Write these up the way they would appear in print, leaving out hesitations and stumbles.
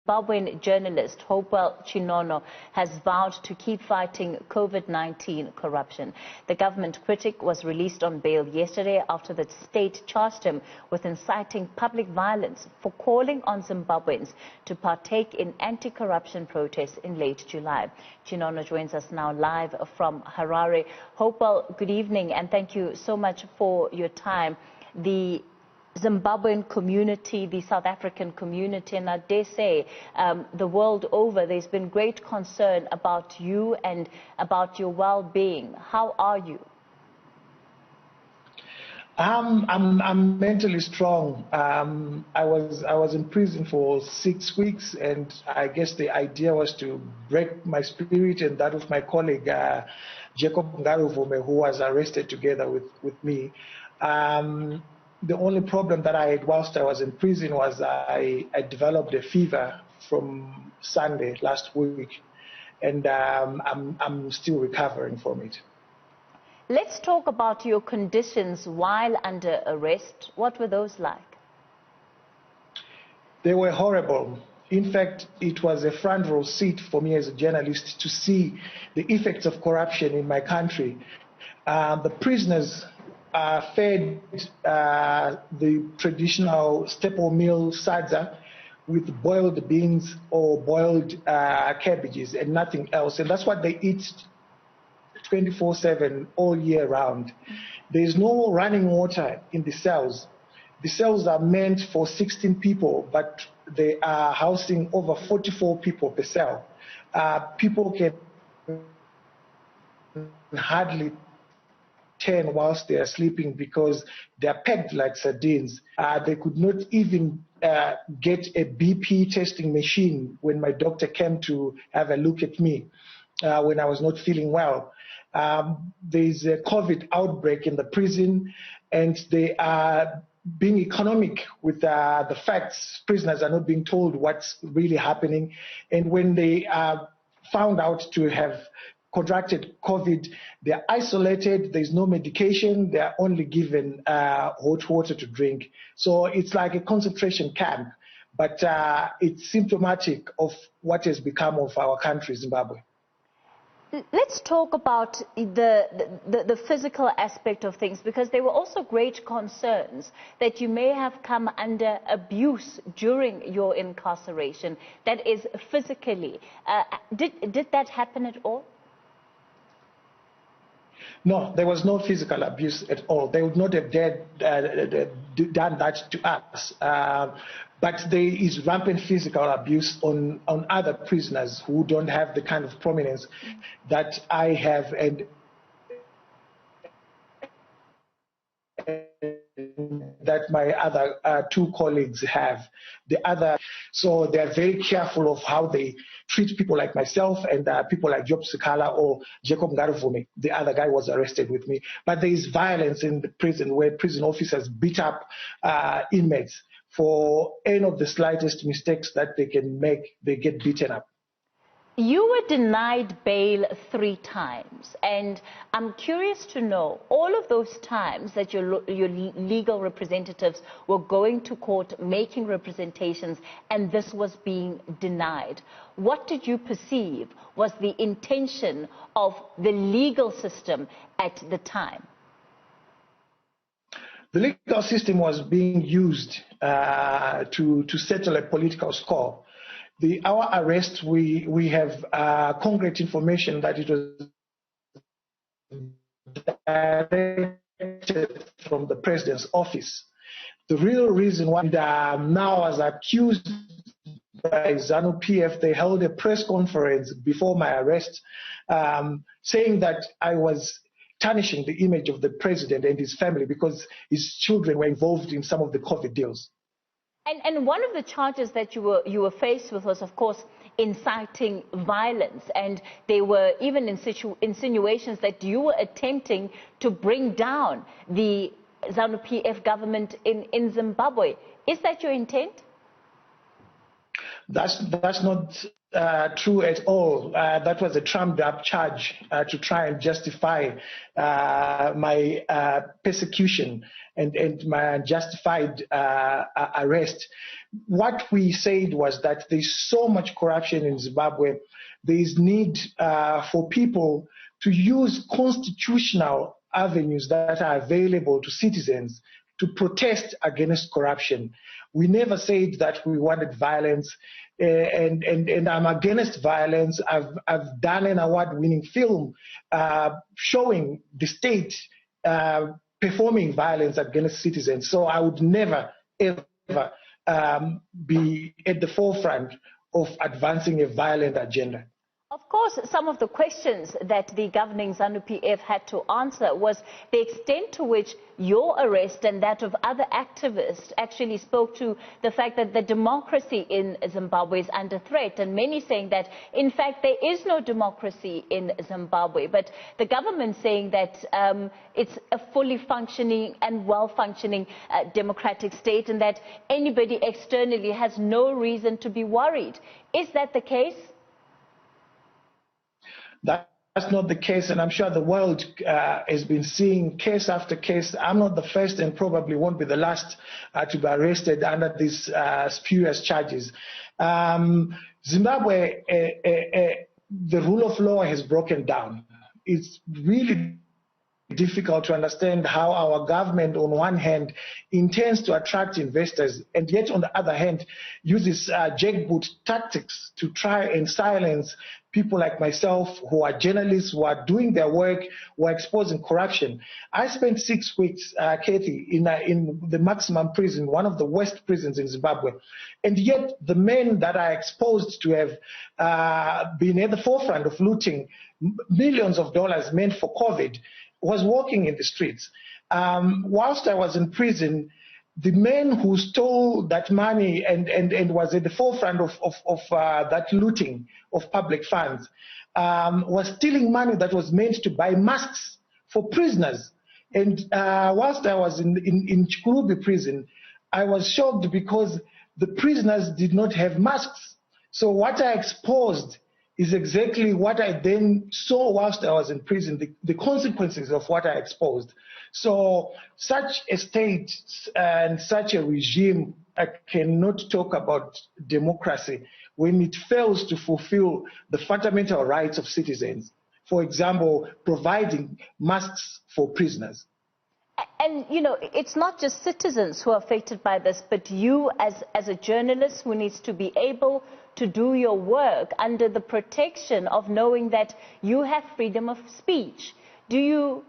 Zimbabwean journalist Hopewell Chin'ono has vowed to keep fighting COVID-19 corruption. The government critic was released on bail yesterday after the state charged him with inciting public violence for calling on Zimbabweans to partake in anti-corruption protests in late July. Chin'ono joins us now live from Harare. Hopewell, good evening and thank you so much for your time. The Zimbabwean community, the South African community, and I dare say the world over, there's been great concern about you and about your well-being. How are you? I'm mentally strong. I was in prison for 6 weeks, and I guess the idea was to break my spirit and that of my colleague Jacob Ngaruvume, who was arrested together with me. The only problem that I had whilst I was in prison was I developed a fever from Sunday last week, and I'm still recovering from it. Let's talk about your conditions while under arrest. What were those like? They were horrible. In fact, it was a front row seat for me as a journalist to see the effects of corruption in my country. The prisoners fed the traditional staple meal sadza with boiled beans or boiled cabbages and nothing else. And that's what they eat 24/7 all year round. There is no running water in the cells. The cells are meant for 16 people, but they are housing over 44 people per cell. People can hardly 10 whilst they are sleeping because they are pegged like sardines. They could not even get a BP testing machine when my doctor came to have a look at me when I was not feeling well. There's a COVID outbreak in the prison, and they are being economic with the facts. Prisoners are not being told what's really happening, and when they are found out to have contracted COVID, they're isolated, there's no medication, they're only given hot water to drink. So it's like a concentration camp, but it's symptomatic of what has become of our country, Zimbabwe. Let's talk about the physical aspect of things, because there were also great concerns that you may have come under abuse during your incarceration, that is physically. Did that happen at all? No, there was no physical abuse at all. They would not have done that to us. But there is rampant physical abuse on other prisoners who don't have the kind of prominence that I have and that my other two colleagues have. So they're very careful of how they treat people like myself and people like Job Sikala or Jacob Ngaruvume. The other guy was arrested with me. But there is violence in the prison where prison officers beat up inmates. For any of the slightest mistakes that they can make, they get beaten up. You were denied bail 3 times, and I'm curious to know, all of those times that your legal representatives were going to court, making representations, and this was being denied. What did you perceive was the intention of the legal system at the time? The legal system was being used to settle a political score. Our arrest, we have concrete information that it was directed from the president's office. The real reason why now I was accused by ZANU-PF, they held a press conference before my arrest saying that I was tarnishing the image of the president and his family because his children were involved in some of the COVID deals. And one of the charges that you were faced with was, of course, inciting violence. And there were even insinuations that you were attempting to bring down the ZANU-PF government in Zimbabwe. Is that your intent? That's not true at all. That was a trumped-up charge to try and justify my persecution and my unjustified arrest. What we said was that there's so much corruption in Zimbabwe. There is need for people to use constitutional avenues that are available to citizens to protest against corruption. We never said that we wanted violence, and I'm against violence. I've done an award-winning film showing the state performing violence against citizens. So I would never, ever be at the forefront of advancing a violent agenda. Of course, some of the questions that the governing ZANU-PF had to answer was the extent to which your arrest and that of other activists actually spoke to the fact that the democracy in Zimbabwe is under threat, and many saying that, in fact, there is no democracy in Zimbabwe. But the government saying that it's a fully functioning and well-functioning democratic state, and that anybody externally has no reason to be worried. Is that the case? That's not the case, and I'm sure the world has been seeing case after case. I'm not the first and probably won't be the last to be arrested under these spurious charges. Zimbabwe, the rule of law has broken down. It's really difficult to understand how our government, on one hand, intends to attract investors, and yet on the other hand, uses jackboot tactics to try and silence people like myself, who are journalists, who are doing their work, who are exposing corruption. I spent 6 weeks, Kathy, in the maximum prison, one of the worst prisons in Zimbabwe. And yet the men that are exposed to have been at the forefront of looting millions of dollars meant for COVID was walking in the streets. Whilst I was in prison, the men who stole that money and was at the forefront of that looting of public funds was stealing money that was meant to buy masks for prisoners. And whilst I was in Chikurubi prison, I was shocked because the prisoners did not have masks. So what I exposed is exactly what I then saw whilst I was in prison, the consequences of what I exposed. So such a state and such a regime cannot talk about democracy when it fails to fulfill the fundamental rights of citizens. For example, providing masks for prisoners. And, you know, it's not just citizens who are affected by this, but you as a journalist who needs to be able to do your work under the protection of knowing that you have freedom of speech. Do you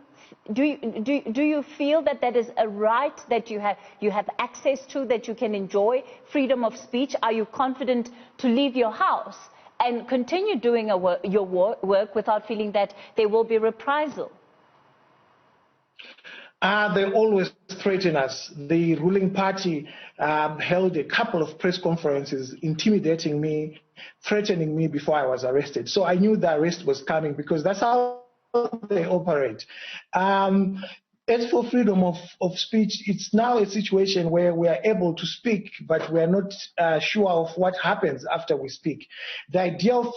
feel that that is a right that you have access to, that you can enjoy freedom of speech? Are you confident to leave your house and continue doing your work without feeling that there will be reprisal? They always threaten us. The ruling party held a couple of press conferences intimidating me, threatening me before I was arrested. So I knew the arrest was coming because that's how they operate. As for freedom of speech, it's now a situation where we are able to speak, but we are not sure of what happens after we speak. The idea of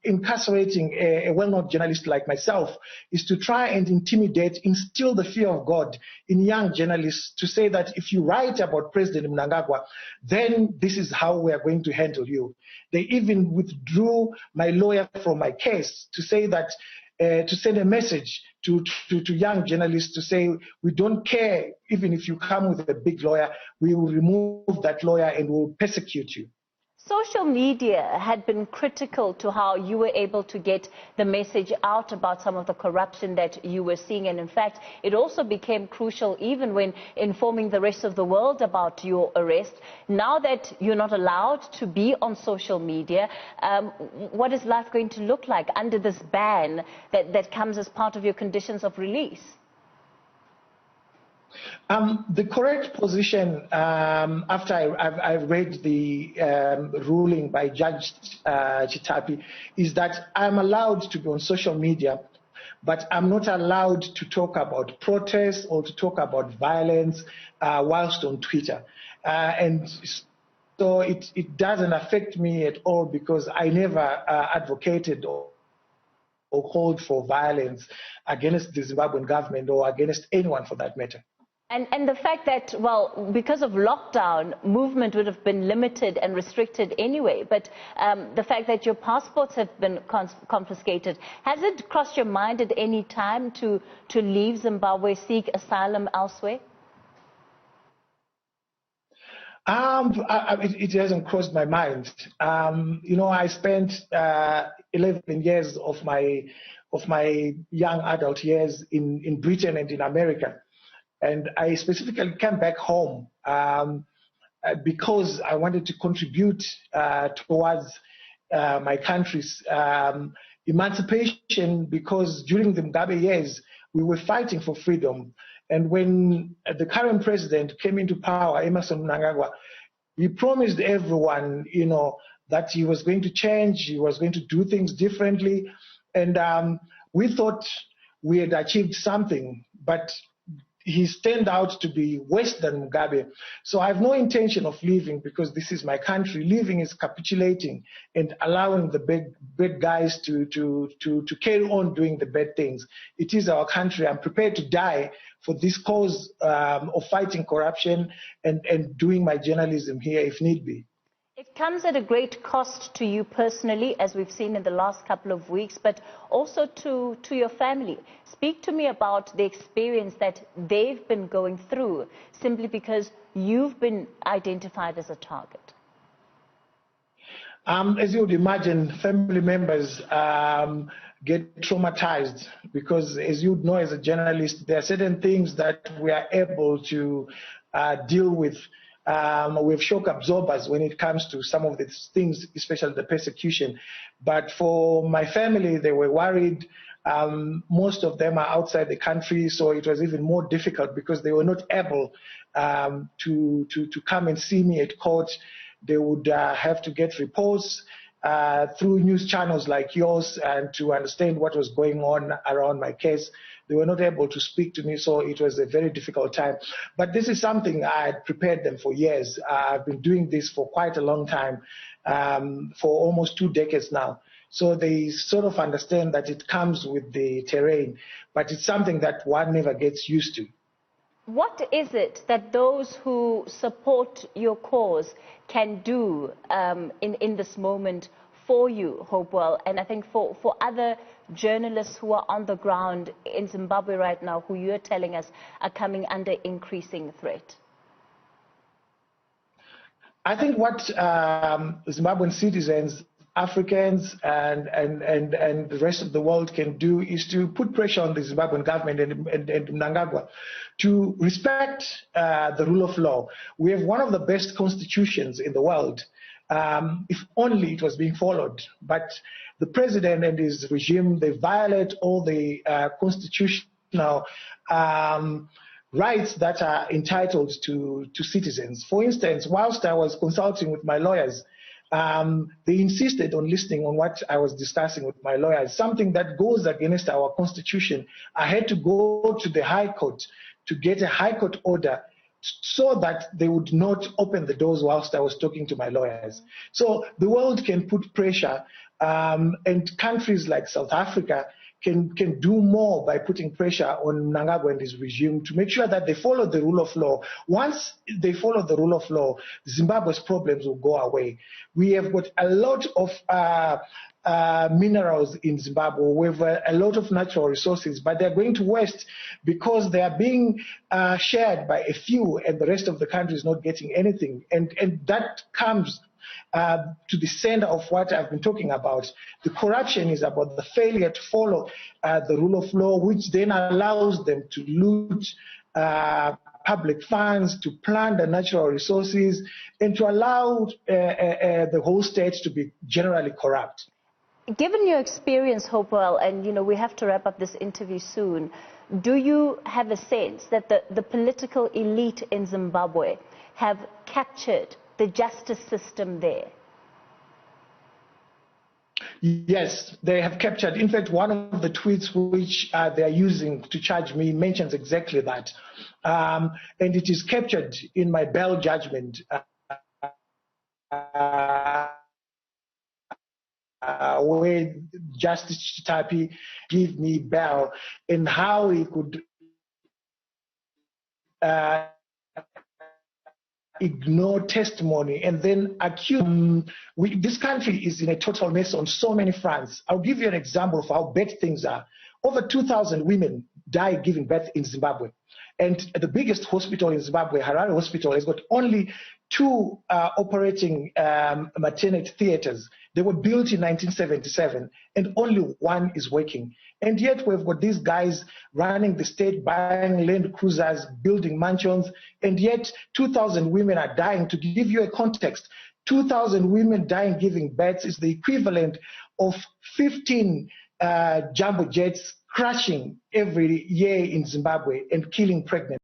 incarcerating a well-known journalist like myself is to try and intimidate, instill the fear of God in young journalists, to say that if you write about President Mnangagwa, then this is how we are going to handle you. They even withdrew my lawyer from my case to say that to send a message to young journalists to say, we don't care even if you come with a big lawyer, we will remove that lawyer and will persecute you. Social media had been critical to how you were able to get the message out about some of the corruption that you were seeing. And in fact, it also became crucial even when informing the rest of the world about your arrest. Now that you're not allowed to be on social media, what is life going to look like under this ban that comes as part of your conditions of release? The correct position, after I read the ruling by Judge Chitapi, is that I'm allowed to be on social media, but I'm not allowed to talk about protests or to talk about violence whilst on Twitter. And So it doesn't affect me at all because I never advocated or called for violence against the Zimbabwean government or against anyone for that matter. And the fact that, well, because of lockdown, movement would have been limited and restricted anyway, but the fact that your passports have been confiscated, has it crossed your mind at any time to leave Zimbabwe, seek asylum elsewhere? It hasn't crossed my mind. You know, I spent 11 years of my young adult years in Britain and in America. And I specifically came back home because I wanted to contribute towards my country's emancipation, because during the Mugabe years, we were fighting for freedom. And when the current president came into power, Emmerson Mnangagwa, he promised everyone, you know, that he was going to change, he was going to do things differently. And we thought we had achieved something, but he's turned out to be worse than Mugabe. So I have no intention of leaving because this is my country. Leaving is capitulating and allowing the bad guys to carry on doing the bad things. It is our country. I'm prepared to die for this cause of fighting corruption and doing my journalism here if need be. It comes at a great cost to you personally, as we've seen in the last couple of weeks, but also to your family. Speak to me about the experience that they've been going through simply because you've been identified as a target. As you would imagine, family members get traumatized because, as you know, as a journalist, there are certain things that we are able to deal with. We have shock absorbers when it comes to some of these things, especially the persecution. But for my family, they were worried. Most of them are outside the country, so it was even more difficult because they were not able to come and see me at court. They would have to get reports through news channels like yours and to understand what was going on around my case. They were not able to speak to me, so it was a very difficult time. But this is something I had prepared them for years. I've been doing this for quite a long time, for almost 2 decades now. So they sort of understand that it comes with the terrain, but it's something that one never gets used to. What is it that those who support your cause can do in this moment for you, Hopewell, and I think for other journalists who are on the ground in Zimbabwe right now, who you're telling us are coming under increasing threat? I think what Zimbabwean citizens, Africans, and the rest of the world can do is to put pressure on the Zimbabwean government and Mnangagwa to respect the rule of law. We have one of the best constitutions in the world, if only it was being followed. But the president and his regime, they violate all the constitutional rights that are entitled to citizens. For instance, whilst I was consulting with my lawyers, they insisted on listening on what I was discussing with my lawyers, something that goes against our constitution. I had to go to the High Court to get a High Court order so that they would not open the doors whilst I was talking to my lawyers. So the world can put pressure, and countries like South Africa can do more by putting pressure on Mnangagwa and his regime to make sure that they follow the rule of law. Once they follow the rule of law, Zimbabwe's problems will go away. We have got a lot of minerals in Zimbabwe. We have a lot of natural resources, but they're going to waste because they are being shared by a few and the rest of the country is not getting anything. And that comes to the center of what I've been talking about. The corruption is about the failure to follow the rule of law, which then allows them to loot public funds, to plunder natural resources, and to allow the whole state to be generally corrupt. Given your experience, Hopewell, and we have to wrap up this interview soon, do you have a sense that the political elite in Zimbabwe have captured the justice system there? Yes, they have captured. In fact, one of the tweets which they are using to charge me mentions exactly that. And it is captured in my bail judgment where Justice Chitapi gave me bail, and how he could ignore testimony and then accuse. This country is in a total mess on so many fronts. I'll give you an example of how bad things are. Over 2,000 women die giving birth in Zimbabwe. And the biggest hospital in Zimbabwe, Harare Hospital, has got only 2 operating maternity theaters. They were built in 1977, and only 1 is working. And yet we've got these guys running the state, buying Land Cruisers, building mansions, and yet 2,000 women are dying. To give you a context, 2,000 women dying giving birth is the equivalent of 15 jumbo jets crashing every year in Zimbabwe and killing pregnant